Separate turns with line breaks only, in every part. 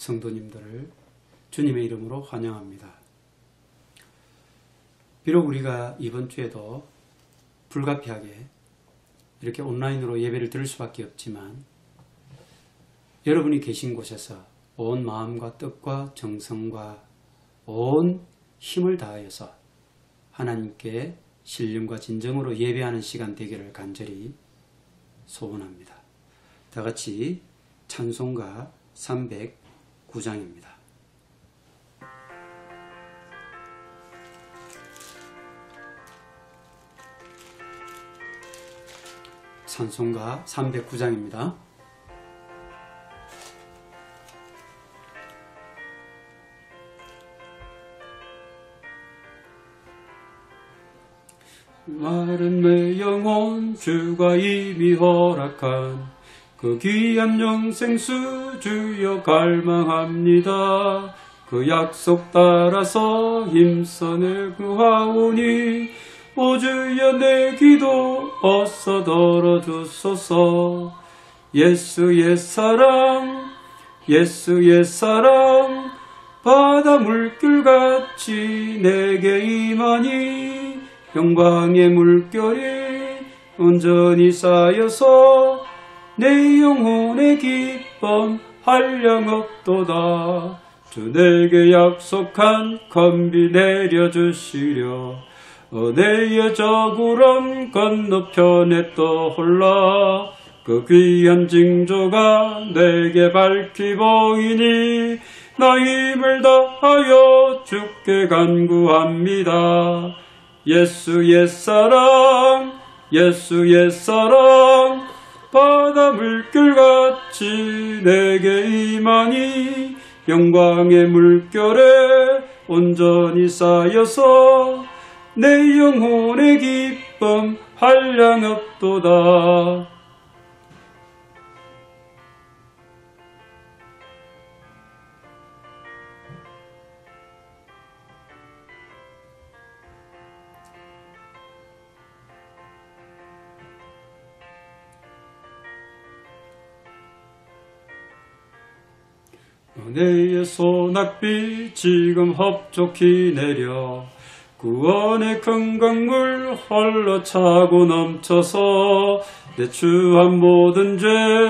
성도님들을 주님의 이름으로 환영합니다. 비록 우리가 이번 주에도 불가피하게 이렇게 온라인으로 예배를 드릴 수밖에 없지만 여러분이 계신 곳에서 온 마음과 뜻과 정성과 온 힘을 다하여서 하나님께 신령과 진정으로 예배하는 시간 되기를 간절히 소원합니다. 다같이 찬송가 309장입니다. 찬송가 309장입니다. 마른 내 영혼 주가 이미 허락한 그 귀한 영생수 주여 갈망합니다. 그 약속 따라서 힘써 내 구하오니 오 주여 내 기도 어서 들어주소서. 예수의 사랑 예수의 사랑 바다 물결같이 내게 임하니 영광의 물결이 온전히 쌓여서 내 영혼의 기쁨 한량없도다. 주 내게 약속한 건비 내려주시려 은혜의 저구름 건너편에 떠올라 그 귀한 징조가 내게 밝히 보이니 나 힘을 다하여 주께 간구합니다. 예수의 사랑 예수의 사랑 바다 물결같이 내게 임하니 영광의 물결에 온전히 쌓여서 내 영혼의 기쁨 한량없도다. 은혜의 소낙비 지금 흡족히 내려 구원의 큰 강물 홀로 차고 넘쳐서 내 추한 모든 죄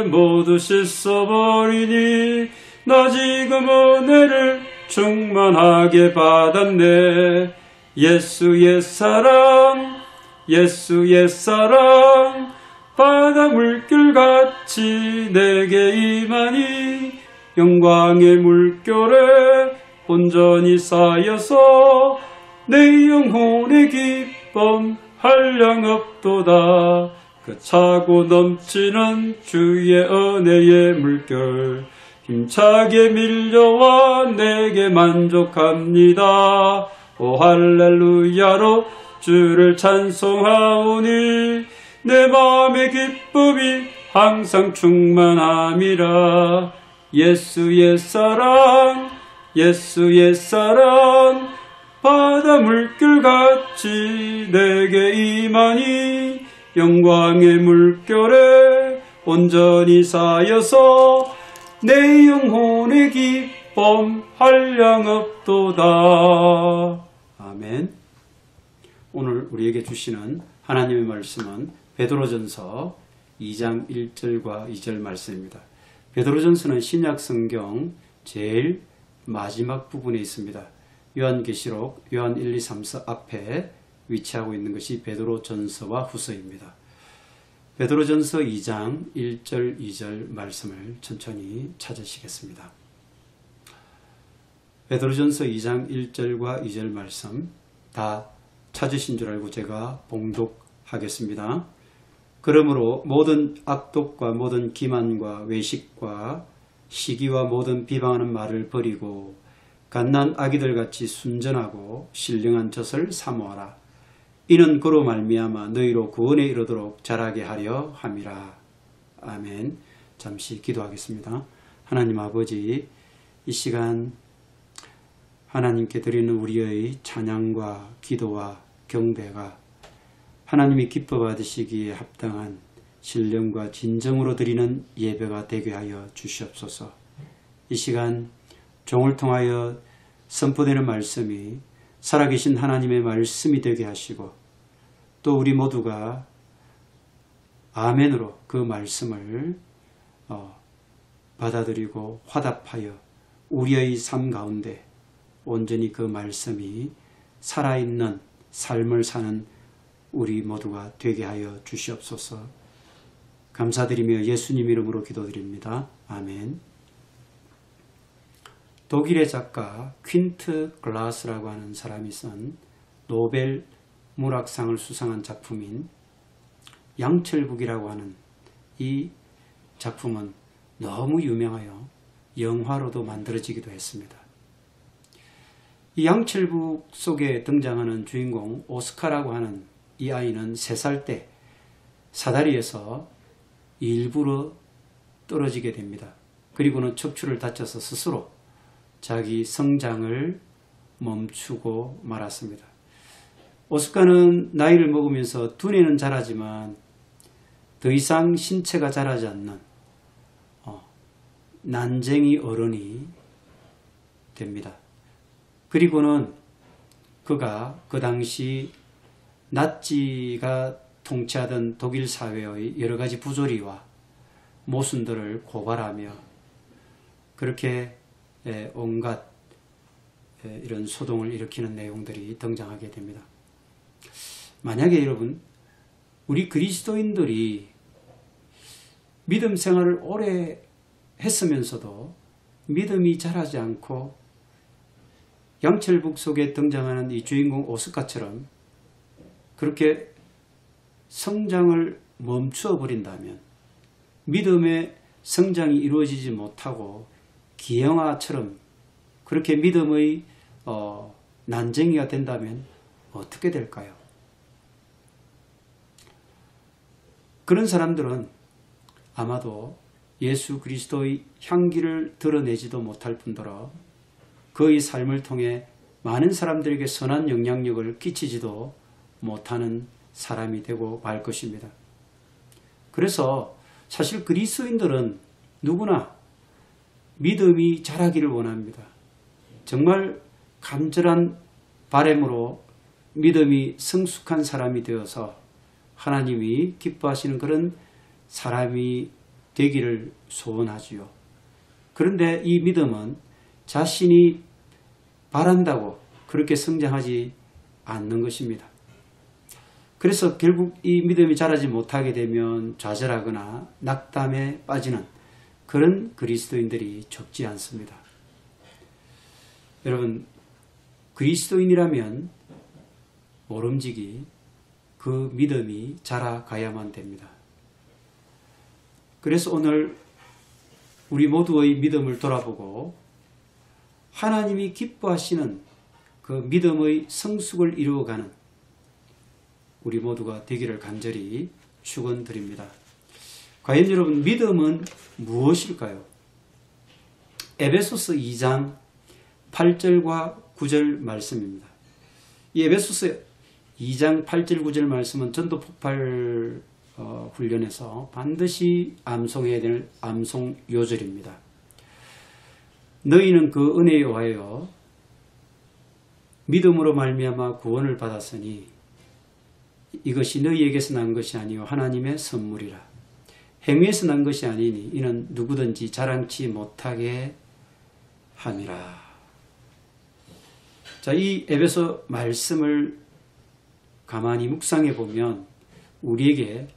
모두 씻어버리니 나 지금 은혜를 충만하게 받았네. 예수의 사랑 예수의 사랑 바다 물결같이 내게 임하니 영광의 물결에 온전히 쌓여서 내 영혼의 기쁨 한량없도다. 그 차고 넘치는 주의 은혜의 물결 힘차게 밀려와 내게 만족합니다. 오 할렐루야로 주를 찬송하오니 내 마음의 기쁨이 항상 충만함이라. 예수의 사랑 예수의 사랑 바다 물결같이 내게 임하니 영광의 물결에 온전히 쌓여서 내 영혼의 기쁨 한량없도다. 아멘. 오늘 우리에게 주시는 하나님의 말씀은 베드로전서 2장 1절과 2절 말씀입니다. 베드로전서는 신약성경 제일 마지막 부분에 있습니다. 요한계시록 요한 1, 2, 3, 4 앞에 위치하고 있는 것이 베드로전서와 후서입니다. 베드로전서 2장 1절 2절 말씀을 천천히 찾으시겠습니다. 베드로전서 2장 1절과 2절 말씀 다 찾으신 줄 알고 제가 봉독하겠습니다. 그러므로 모든 악독과 모든 기만과 외식과 시기와 모든 비방하는 말을 버리고 갓난 아기들같이 순전하고 신령한 젖을 사모하라. 이는 그로 말미암아 너희로 구원에 이르도록 자라게 하려 함이라. 아멘. 잠시 기도하겠습니다. 하나님 아버지, 이 시간 하나님께 드리는 우리의 찬양과 기도와 경배가 하나님이 기뻐 받으시기에 합당한 신령과 진정으로 드리는 예배가 되게 하여 주시옵소서. 이 시간 종을 통하여 선포되는 말씀이 살아계신 하나님의 말씀이 되게 하시고 또 우리 모두가 아멘으로 그 말씀을 받아들이고 화답하여 우리의 삶 가운데 온전히 그 말씀이 살아있는 삶을 사는 우리 모두가 되게 하여 주시옵소서. 감사드리며 예수님 이름으로 기도드립니다. 아멘. 독일의 작가 퀸트 글라스라고 하는 사람이 쓴 노벨 문학상을 수상한 작품인 양철북이라고 하는 이 작품은 너무 유명하여 영화로도 만들어지기도 했습니다. 이 양철북 속에 등장하는 주인공 오스카라고 하는 이 아이는 3살 때 사다리에서 일부러 떨어지게 됩니다. 그리고는 척추를 다쳐서 스스로 자기 성장을 멈추고 말았습니다. 오스카는 나이를 먹으면서 두뇌는 자라지만 더 이상 신체가 자라지 않는 난쟁이 어른이 됩니다. 그리고는 그가 그 당시 나치가 통치하던 독일 사회의 여러 가지 부조리와 모순들을 고발하며 그렇게 온갖 이런 소동을 일으키는 내용들이 등장하게 됩니다. 만약에 여러분, 우리 그리스도인들이 믿음 생활을 오래 했으면서도 믿음이 자라지 않고 양철북 속에 등장하는 이 주인공 오스카처럼 그렇게 성장을 멈추어 버린다면, 믿음의 성장이 이루어지지 못하고 기영아처럼 그렇게 믿음의 난쟁이가 된다면 어떻게 될까요? 그런 사람들은 아마도 예수 그리스도의 향기를 드러내지도 못할 뿐더러 그의 삶을 통해 많은 사람들에게 선한 영향력을 끼치지도 못하는 사람이 되고 말 것입니다. 그래서 사실 그리스도인들은 누구나 믿음이 자라기를 원합니다. 정말 간절한 바람으로 믿음이 성숙한 사람이 되어서 하나님이 기뻐하시는 그런 사람이 되기를 소원하지요. 그런데 이 믿음은 자신이 바란다고 그렇게 성장하지 않는 것입니다. 그래서 결국 이 믿음이 자라지 못하게 되면 좌절하거나 낙담에 빠지는 그런 그리스도인들이 적지 않습니다. 여러분, 그리스도인이라면 모름지기 그 믿음이 자라가야만 됩니다. 그래서 오늘 우리 모두의 믿음을 돌아보고 하나님이 기뻐하시는 그 믿음의 성숙을 이루어가는 우리 모두가 되기를 간절히 축원드립니다. 과연 여러분, 믿음은 무엇일까요? 에베소서 2장 8절과 9절 말씀입니다. 이 에베소서 2장 8절 9절 말씀은 전도 폭발 훈련에서 반드시 암송해야 될 암송 요절입니다. 너희는 그 은혜에 의하여 믿음으로 말미암아 구원을 받았으니 이것이 너희에게서 난 것이 아니요 하나님의 선물이라. 행위에서 난 것이 아니니 이는 누구든지 자랑치 못하게 함이라. 자, 이 에베소 말씀을 가만히 묵상해 보면 우리에게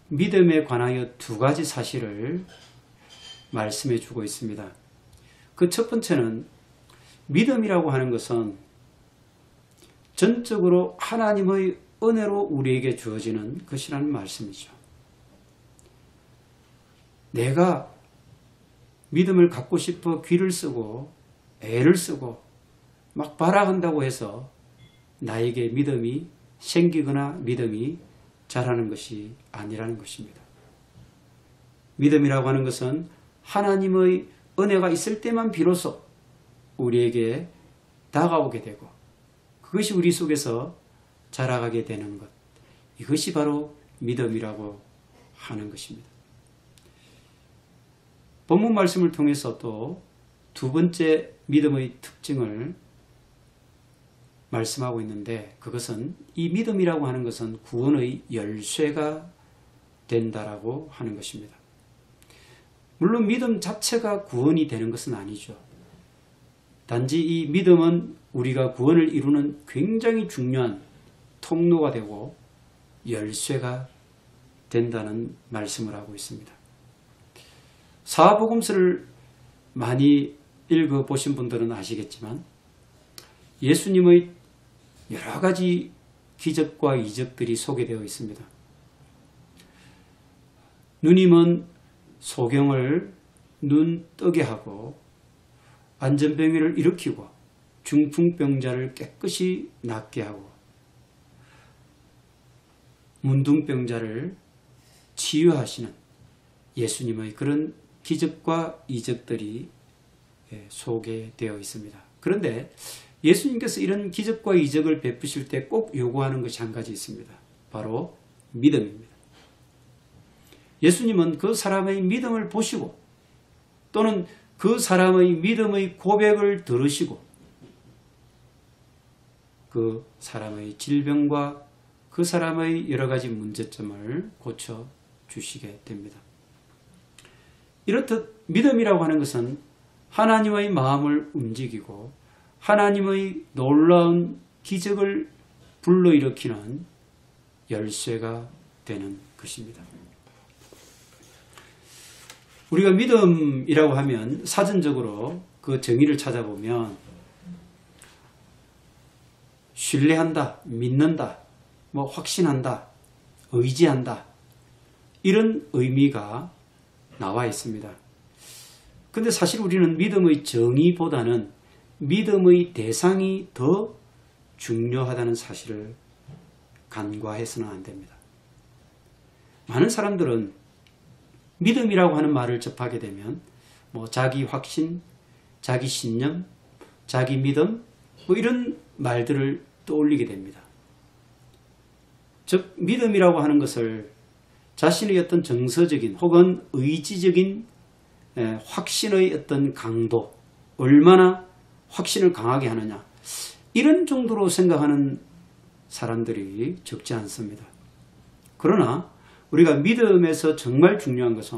믿음에 관하여 2가지 사실을 말씀해 주고 있습니다. 그 첫 번째는 믿음이라고 하는 것은 전적으로 하나님의 은혜로 우리에게 주어지는 것이라는 말씀이죠. 내가 믿음을 갖고 싶어 귀를 쓰고 애를 쓰고 막 발악한다고 해서 나에게 믿음이 생기거나 믿음이 자라는 것이 아니라는 것입니다. 믿음이라고 하는 것은 하나님의 은혜가 있을 때만 비로소 우리에게 다가오게 되고 그것이 우리 속에서 자라가게 되는 것, 이것이 바로 믿음이라고 하는 것입니다. 본문 말씀을 통해서 또 2번째 믿음의 특징을 말씀하고 있는데, 그것은 이 믿음이라고 하는 것은 구원의 열쇠가 된다라고 하는 것입니다. 물론 믿음 자체가 구원이 되는 것은 아니죠. 단지 이 믿음은 우리가 구원을 이루는 굉장히 중요한 통로가 되고 열쇠가 된다는 말씀을 하고 있습니다. 사복음서를 많이 읽어보신 분들은 아시겠지만 예수님의 여러 가지 기적과 이적들이 소개되어 있습니다. 누님은 소경을 눈 뜨게 하고 안전병이를 일으키고 중풍병자를 깨끗이 낫게 하고 문둥병자를 치유하시는 예수님의 그런 기적과 이적들이 소개되어 있습니다. 그런데 예수님께서 이런 기적과 이적을 베푸실 때 꼭 요구하는 것이 한 가지 있습니다. 바로 믿음입니다. 예수님은 그 사람의 믿음을 보시고 또는 그 사람의 믿음의 고백을 들으시고 그 사람의 질병과 그 사람의 여러 가지 문제점을 고쳐주시게 됩니다. 이렇듯 믿음이라고 하는 것은 하나님의 마음을 움직이고 하나님의 놀라운 기적을 불러일으키는 열쇠가 되는 것입니다. 우리가 믿음이라고 하면 사전적으로 그 정의를 찾아보면 신뢰한다, 믿는다, 확신한다, 의지한다, 이런 의미가 나와 있습니다. 근데 사실 우리는 믿음의 정의보다는 믿음의 대상이 더 중요하다는 사실을 간과해서는 안 됩니다. 많은 사람들은 믿음이라고 하는 말을 접하게 되면 자기 확신, 자기 신념, 자기 믿음 이런 말들을 떠올리게 됩니다. 즉 믿음이라고 하는 것을 자신의 어떤 정서적인 혹은 의지적인 확신의 어떤 강도, 얼마나 확신을 강하게 하느냐, 이런 정도로 생각하는 사람들이 적지 않습니다. 그러나 우리가 믿음에서 정말 중요한 것은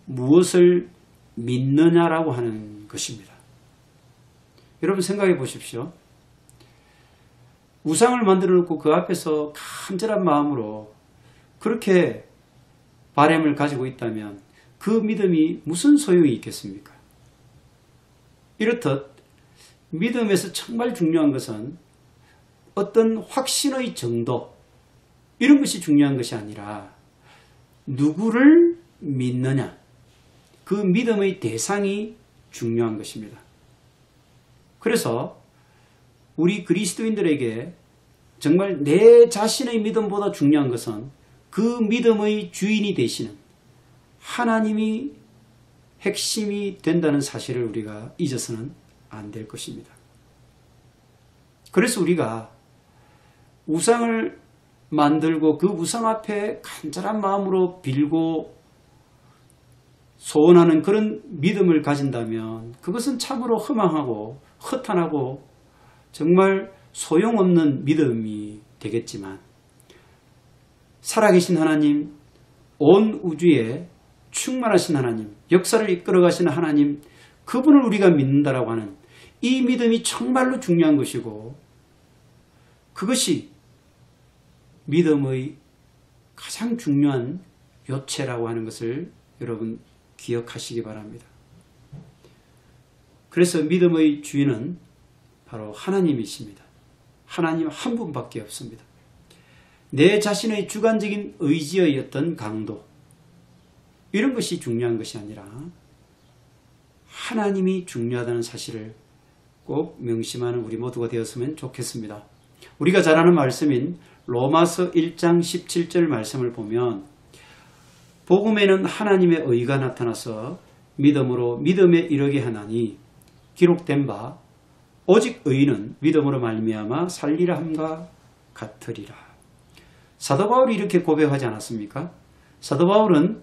무엇을 믿느냐라고 하는 것입니다. 여러분 생각해 보십시오. 우상을 만들어 놓고 그 앞에서 간절한 마음으로 그렇게 바람을 가지고 있다면 그 믿음이 무슨 소용이 있겠습니까? 이렇듯 믿음에서 정말 중요한 것은 어떤 확신의 정도, 이런 것이 중요한 것이 아니라 누구를 믿느냐, 그 믿음의 대상이 중요한 것입니다. 그래서 우리 그리스도인들에게 정말 내 자신의 믿음보다 중요한 것은 그 믿음의 주인이 되시는 하나님이 핵심이 된다는 사실을 우리가 잊어서는 안 될 것입니다. 그래서 우리가 우상을 만들고 그 우상 앞에 간절한 마음으로 빌고 소원하는 그런 믿음을 가진다면 그것은 참으로 허망하고 허탄하고 정말 소용없는 믿음이 되겠지만, 살아계신 하나님, 온 우주에 충만하신 하나님, 역사를 이끌어 가시는 하나님, 그분을 우리가 믿는다라고 하는 이 믿음이 정말로 중요한 것이고, 그것이 믿음의 가장 중요한 요체라고 하는 것을 여러분 기억하시기 바랍니다. 그래서 믿음의 주인은 바로 하나님이십니다. 하나님 한 분밖에 없습니다. 내 자신의 주관적인 의지의 어떤 강도, 이런 것이 중요한 것이 아니라 하나님이 중요하다는 사실을 꼭 명심하는 우리 모두가 되었으면 좋겠습니다. 우리가 잘 아는 말씀인 로마서 1장 17절 말씀을 보면, 복음에는 하나님의 의가 나타나서 믿음으로 믿음에 이르게 하나니 기록된 바 오직 의인은 믿음으로 말미암아 살리라 함과 같으리라. 사도 바울이 이렇게 고백하지 않았습니까? 사도 바울은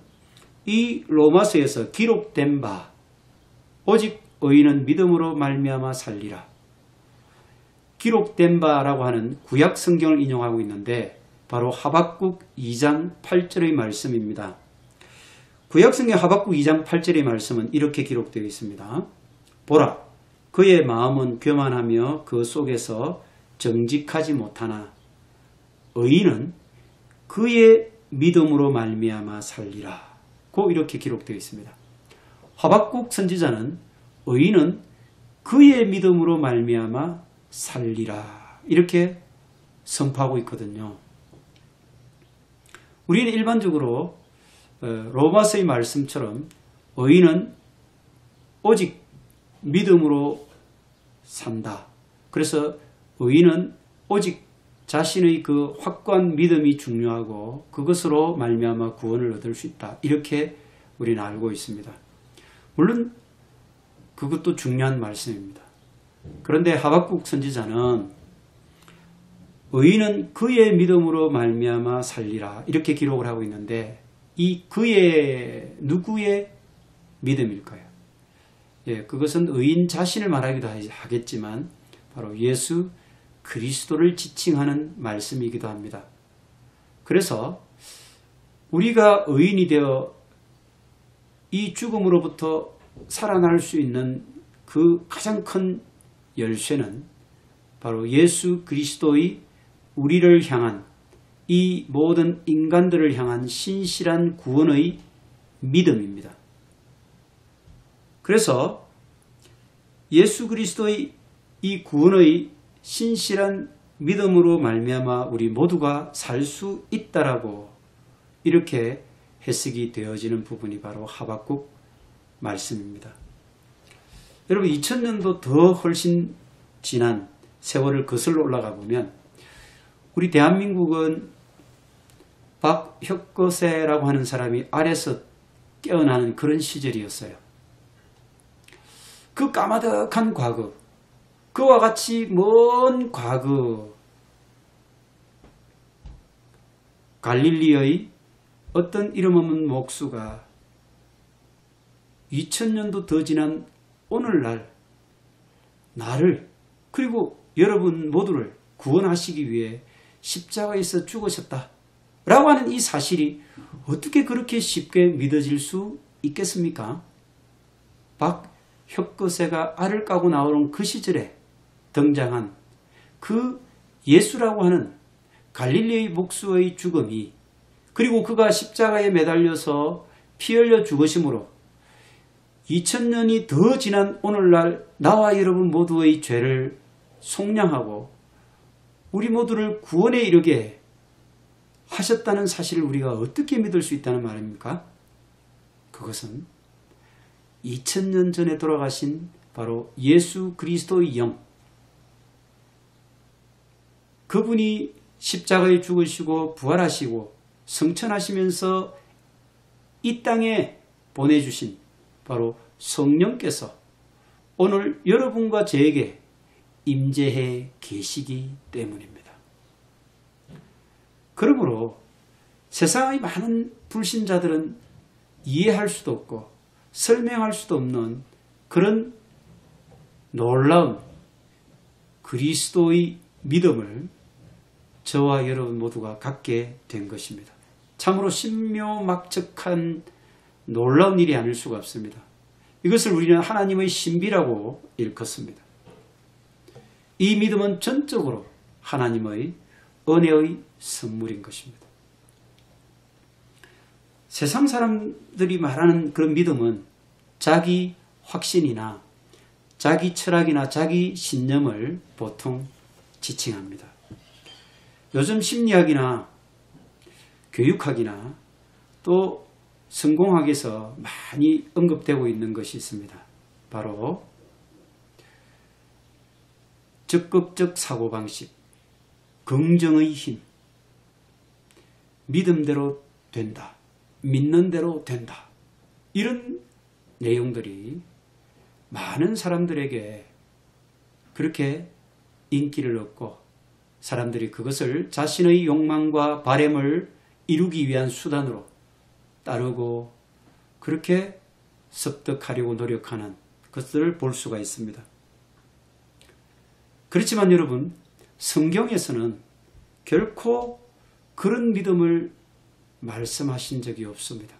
이 로마서에서 기록된 바, 오직 의인은 믿음으로 말미암아 살리라. 기록된 바라고 하는 구약 성경을 인용하고 있는데 바로 하박국 2장 8절의 말씀입니다. 구약 성경 하박국 2장 8절의 말씀은 이렇게 기록되어 있습니다. 보라, 그의 마음은 교만하며 그 속에서 정직하지 못하나 의인은 그의 믿음으로 말미암아 살리라. 고 이렇게 기록되어 있습니다. 하박국 선지자는 의인은 그의 믿음으로 말미암아 살리라 이렇게 선포하고 있거든요. 우리는 일반적으로 로마서의 말씀처럼 의인은 오직 믿음으로 산다. 그래서 의인은 오직 자신의 그 확고한 믿음이 중요하고 그것으로 말미암아 구원을 얻을 수 있다. 이렇게 우리는 알고 있습니다. 물론 그것도 중요한 말씀입니다. 그런데 하박국 선지자는 의인은 그의 믿음으로 말미암아 살리라 이렇게 기록을 하고 있는데 이 그의 누구의 믿음일까요? 예, 그것은 의인 자신을 말하기도 하겠지만 바로 예수 그리스도를 지칭하는 말씀이기도 합니다. 그래서 우리가 의인이 되어 이 죽음으로부터 살아날 수 있는 그 가장 큰 열쇠는 바로 예수 그리스도의 우리를 향한 이 모든 인간들을 향한 신실한 구원의 믿음입니다. 그래서 예수 그리스도의 이 구원의 신실한 믿음으로 말미암아 우리 모두가 살 수 있다라고 이렇게 해석이 되어지는 부분이 바로 하박국 말씀입니다. 여러분 2000년도 더 훨씬 지난 세월을 거슬러 올라가 보면 우리 대한민국은 박혁거세라고 하는 사람이 아래서 깨어나는 그런 시절이었어요. 그 까마득한 과거, 그와 같이 먼 과거, 갈릴리의 어떤 이름 없는 목수가 2000년도 더 지난 오늘날 나를 그리고 여러분 모두를 구원하시기 위해 십자가에서 죽으셨다 라고 하는 이 사실이 어떻게 그렇게 쉽게 믿어질 수 있겠습니까? 박혁거세가 알을 까고 나오는 그 시절에 등장한 그 예수라고 하는 갈릴리의 목수의 죽음이 그리고 그가 십자가에 매달려서 피 흘려 죽으심으로 2000년이 더 지난 오늘날 나와 여러분 모두의 죄를 속량하고 우리 모두를 구원에 이르게 하셨다는 사실을 우리가 어떻게 믿을 수 있다는 말입니까? 그것은 2000년 전에 돌아가신 바로 예수 그리스도의 영, 그분이 십자가에 죽으시고 부활하시고 성천하시면서 이 땅에 보내주신 바로 성령께서 오늘 여러분과 저에게 임재해 계시기 때문입니다. 그러므로 세상의 많은 불신자들은 이해할 수도 없고 설명할 수도 없는 그런 놀라운 그리스도의 믿음을 저와 여러분 모두가 갖게 된 것입니다. 참으로 신묘막측한 놀라운 일이 아닐 수가 없습니다. 이것을 우리는 하나님의 신비라고 일컫습니다. 이 믿음은 전적으로 하나님의 은혜의 선물인 것입니다. 세상 사람들이 말하는 그런 믿음은 자기 확신이나 자기 철학이나 자기 신념을 보통 지칭합니다. 요즘 심리학이나 교육학이나 또 성공학에서 많이 언급되고 있는 것이 있습니다. 바로 적극적 사고방식, 긍정의 힘, 믿음대로 된다, 믿는 대로 된다. 이런 내용들이 많은 사람들에게 그렇게 인기를 얻고 사람들이 그것을 자신의 욕망과 바램을 이루기 위한 수단으로 따르고 그렇게 습득하려고 노력하는 것들을 볼 수가 있습니다. 그렇지만 여러분, 성경에서는 결코 그런 믿음을 말씀하신 적이 없습니다.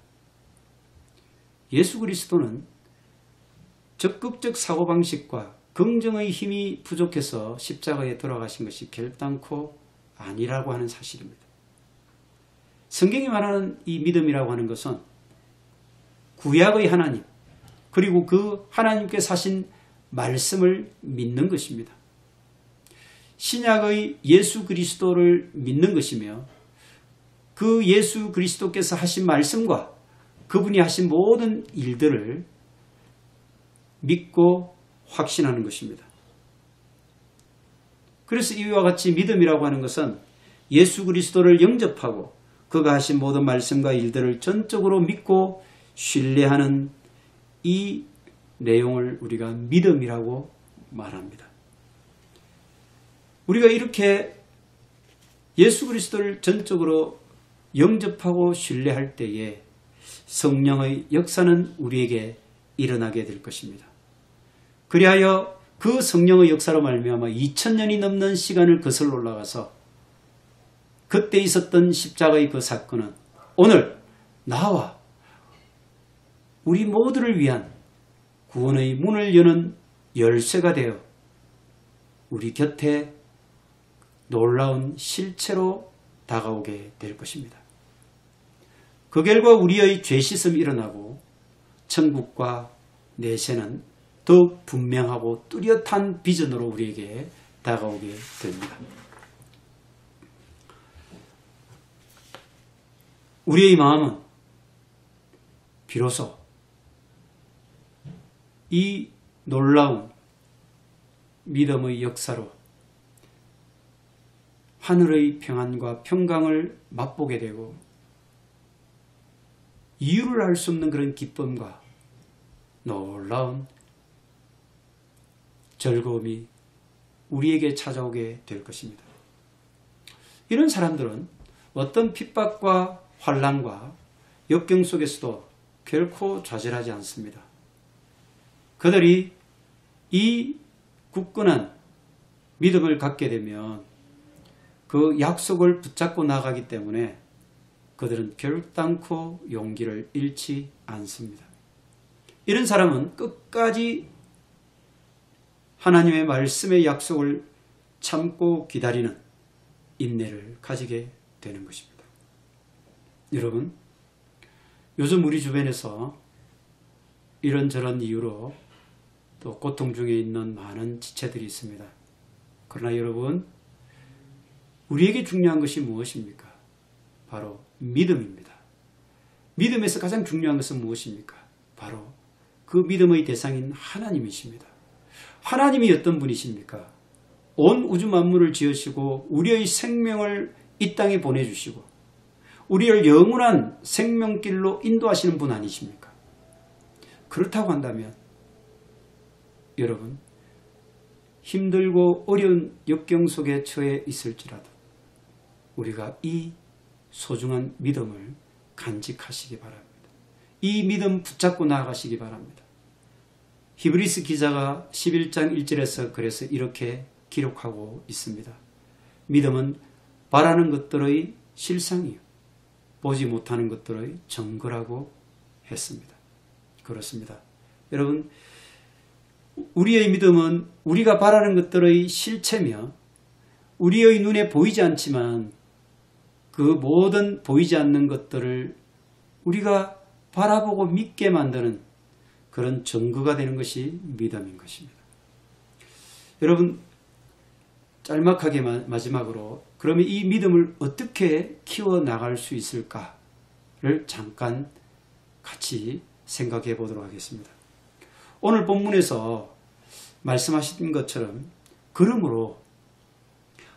예수 그리스도는 적극적 사고방식과 긍정의 힘이 부족해서 십자가에 돌아가신 것이 결단코 아니라고 하는 사실입니다. 성경이 말하는 이 믿음이라고 하는 것은 구약의 하나님, 그리고 그 하나님께서 하신 말씀을 믿는 것입니다. 신약의 예수 그리스도를 믿는 것이며, 그 예수 그리스도께서 하신 말씀과 그분이 하신 모든 일들을 믿고 확신하는 것입니다. 그래서 이와 같이 믿음이라고 하는 것은 예수 그리스도를 영접하고 그가 하신 모든 말씀과 일들을 전적으로 믿고 신뢰하는 이 내용을 우리가 믿음이라고 말합니다. 우리가 이렇게 예수 그리스도를 전적으로 영접하고 신뢰할 때에 성령의 역사는 우리에게 일어나게 될 것입니다. 그리하여 그 성령의 역사로 말미암아 2000년이 넘는 시간을 거슬러 올라가서 그때 있었던 십자가의 그 사건은 오늘 나와 우리 모두를 위한 구원의 문을 여는 열쇠가 되어 우리 곁에 놀라운 실체로 다가오게 될 것입니다. 그 결과 우리의 죄 씻음이 일어나고 천국과 내세는 더욱 분명하고 뚜렷한 비전으로 우리에게 다가오게 됩니다. 우리의 마음은 비로소 이 놀라운 믿음의 역사로 하늘의 평안과 평강을 맛보게 되고 이유를 알 수 없는 그런 기쁨과 놀라운 즐거움이 우리에게 찾아오게 될 것입니다. 이런 사람들은 어떤 핍박과 환난과 역경 속에서도 결코 좌절하지 않습니다. 그들이 이 굳건한 믿음을 갖게 되면 그 약속을 붙잡고 나가기 때문에 그들은 결단코 용기를 잃지 않습니다. 이런 사람은 끝까지 하나님의 말씀의 약속을 참고 기다리는 인내를 가지게 되는 것입니다. 여러분, 요즘 우리 주변에서 이런저런 이유로 또 고통 중에 있는 많은 지체들이 있습니다. 그러나 여러분, 우리에게 중요한 것이 무엇입니까? 바로 믿음입니다. 믿음에서 가장 중요한 것은 무엇입니까? 바로 그 믿음의 대상인 하나님이십니다. 하나님이 어떤 분이십니까? 온 우주 만물을 지으시고 우리의 생명을 이 땅에 보내주시고 우리를 영원한 생명길로 인도하시는 분 아니십니까? 그렇다고 한다면 여러분, 힘들고 어려운 역경 속에 처해 있을지라도 우리가 이 소중한 믿음을 간직하시기 바랍니다. 이 믿음 붙잡고 나아가시기 바랍니다. 히브리서 기자가 11장 1절에서 그래서 이렇게 기록하고 있습니다. 믿음은 바라는 것들의 실상이요 보지 못하는 것들의 증거라고 했습니다. 그렇습니다. 여러분, 우리의 믿음은 우리가 바라는 것들의 실체며 우리의 눈에 보이지 않지만 그 모든 보이지 않는 것들을 우리가 바라보고 믿게 만드는 그런 증거가 되는 것이 믿음인 것입니다. 여러분, 짤막하게 마지막으로 그러면 이 믿음을 어떻게 키워나갈 수 있을까를 잠깐 같이 생각해 보도록 하겠습니다. 오늘 본문에서 말씀하신 것처럼 그러므로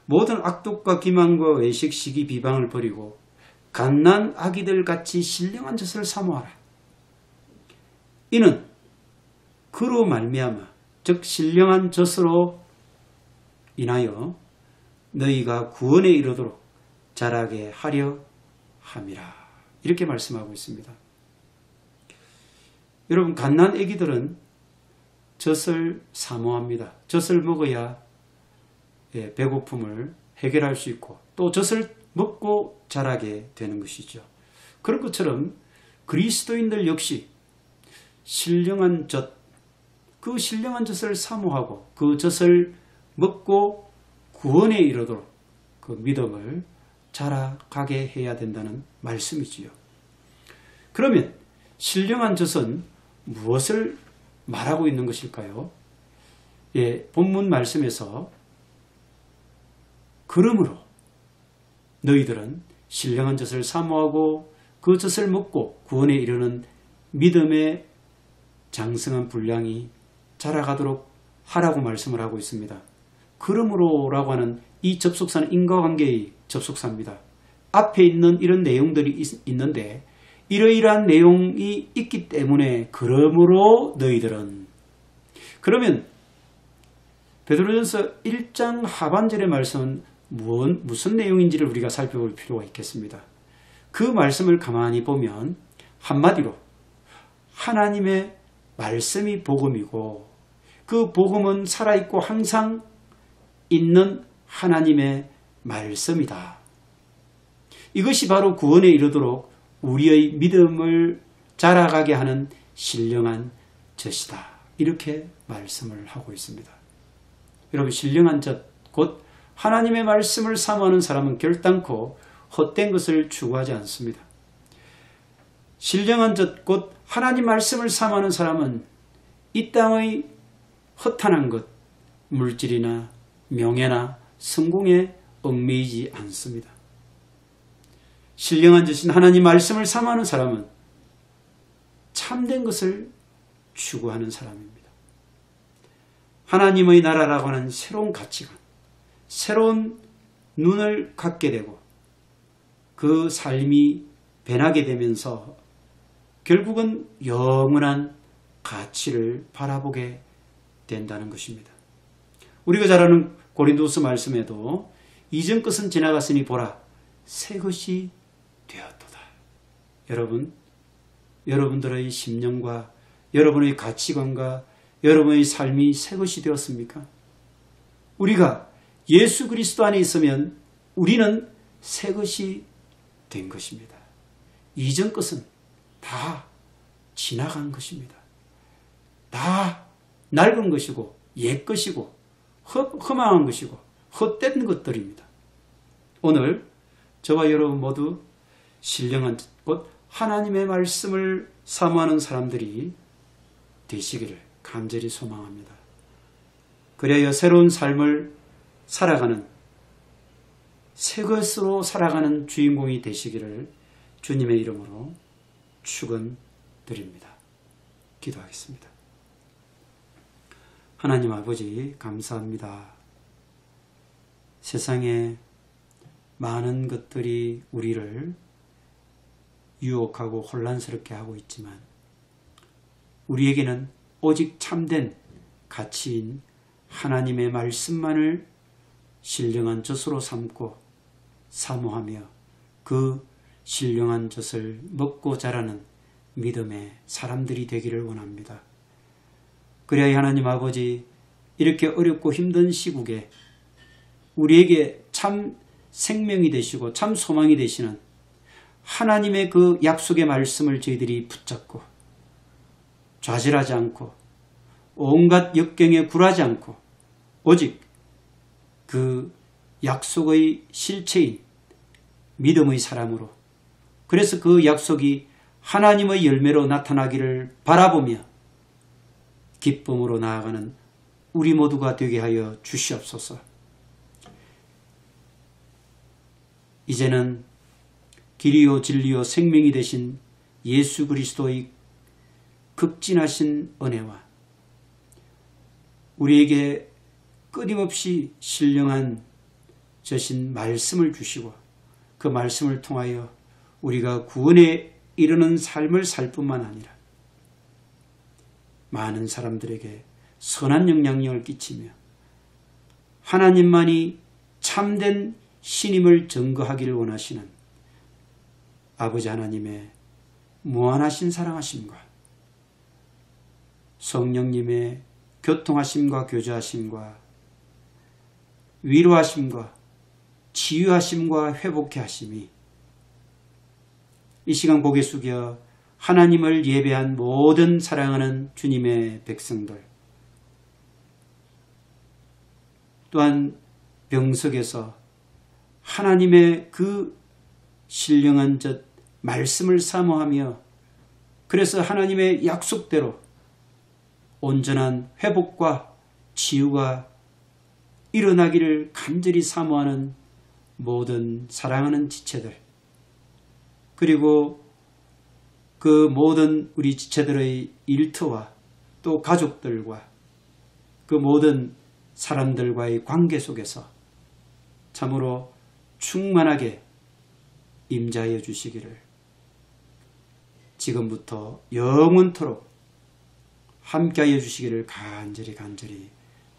모든 악독과 기만과 외식, 시기, 비방을 버리고 갓난 아기들 같이 신령한 젖을 사모하라. 이는 그로 말미암아 즉 신령한 젖으로 인하여 너희가 구원에 이르도록 자라게 하려 함이라. 이렇게 말씀하고 있습니다. 여러분, 갓난 아기들은 젖을 사모합니다. 젖을 먹어야 배고픔을 해결할 수 있고 또 젖을 먹고 자라게 되는 것이죠. 그런 것처럼 그리스도인들 역시 신령한 젖, 그 신령한 젖을 사모하고 그 젖을 먹고 구원에 이르도록 그 믿음을 자라가게 해야 된다는 말씀이지요. 그러면 신령한 젖은 무엇을 말하고 있는 것일까요? 본문 말씀에서 그러므로 너희들은 신령한 젖을 사모하고 그 젖을 먹고 구원에 이르는 믿음의 장성한 분량이 자라가도록 하라고 말씀을 하고 있습니다. 그러므로라고 하는 이 접속사는 인과관계의 접속사입니다. 앞에 있는 이런 내용들이 있는데 이러이러한 내용이 있기 때문에 그러므로 너희들은, 그러면 베드로전서 1장 하반절의 말씀은 무슨 내용인지를 우리가 살펴볼 필요가 있겠습니다. 그 말씀을 가만히 보면 한마디로 하나님의 말씀이 복음이고 그 복음은 살아있고 항상 있는 하나님의 말씀이다. 이것이 바로 구원에 이르도록 우리의 믿음을 자라가게 하는 신령한 젖이다. 이렇게 말씀을 하고 있습니다. 여러분, 신령한 젖, 곧 하나님의 말씀을 사모하는 사람은 결단코 헛된 것을 추구하지 않습니다. 신령한 젖, 곧 하나님 말씀을 사모하는 사람은 이 땅의 허탄한 것, 물질이나 명예나 성공에 얽매이지 않습니다. 신령한 젖인 하나님 말씀을 사모하는 사람은 참된 것을 추구하는 사람입니다. 하나님의 나라라고 하는 새로운 가치관, 새로운 눈을 갖게 되고 그 삶이 변하게 되면서 결국은 영원한 가치를 바라보게 된다는 것입니다. 우리가 잘 아는 고린도서 말씀에도 이전 것은 지나갔으니 보라 새 것이 되었도다. 여러분, 여러분들의 심령과 여러분의 가치관과 여러분의 삶이 새 것이 되었습니까? 우리가 예수 그리스도 안에 있으면 우리는 새 것이 된 것입니다. 이전 것은 다 지나간 것입니다. 다 낡은 것이고 옛 것이고 허망한 것이고 헛된 것들입니다. 오늘 저와 여러분 모두 신령한 곧 하나님의 말씀을 사모하는 사람들이 되시기를 간절히 소망합니다. 그래야 새로운 삶을 살아가는 새 것으로 살아가는 주인공이 되시기를 주님의 이름으로 축원드립니다. 기도하겠습니다. 하나님 아버지 감사합니다. 세상에 많은 것들이 우리를 유혹하고 혼란스럽게 하고 있지만 우리에게는 오직 참된 가치인 하나님의 말씀만을 신령한 젖으로 삼고 사모하며 그 신령한 젖을 먹고 자라는 믿음의 사람들이 되기를 원합니다. 그래야 하나님 아버지 이렇게 어렵고 힘든 시국에 우리에게 참 생명이 되시고 참 소망이 되시는 하나님의 그 약속의 말씀을 저희들이 붙잡고 좌절하지 않고 온갖 역경에 굴하지 않고 오직 그 약속의 실체인 믿음의 사람으로, 그래서 그 약속이 하나님의 열매로 나타나기를 바라보며 기쁨으로 나아가는 우리 모두가 되게 하여 주시옵소서. 이제는 길이요 진리요 생명이 되신 예수 그리스도의 극진하신 은혜와 우리에게 끊임없이 신령한 저신 말씀을 주시고 그 말씀을 통하여 우리가 구원에 이르는 삶을 살 뿐만 아니라 많은 사람들에게 선한 영향력을 끼치며 하나님만이 참된 신임을 증거하기를 원하시는 아버지 하나님의 무한하신 사랑하심과 성령님의 교통하심과 교제하심과 위로하심과 치유하심과 회복케 하심이 이 시간 고개 숙여 하나님을 예배한 모든 사랑하는 주님의 백성들, 또한 병석에서 하나님의 그 신령한 젖 말씀을 사모하며 그래서 하나님의 약속대로 온전한 회복과 치유가 일어나기를 간절히 사모하는 모든 사랑하는 지체들, 그리고 그 모든 우리 지체들의 일터와 또 가족들과 그 모든 사람들과의 관계 속에서 참으로 충만하게 임자하여 주시기를 지금부터 영원토록 함께하여 주시기를 간절히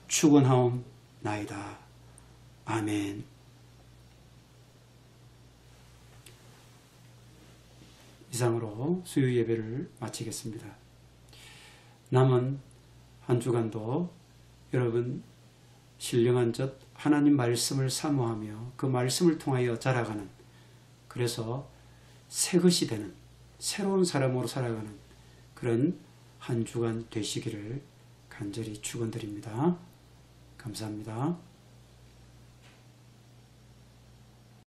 축원하옵나이다. 아멘. 이상으로 수요 예배를 마치겠습니다. 남은 한 주간도 여러분 신령한 젖 하나님 말씀을 사모하며 그 말씀을 통하여 자라가는, 그래서 새 것이 되는 새로운 사람으로 살아가는 그런 한 주간 되시기를 간절히 축원드립니다. 감사합니다.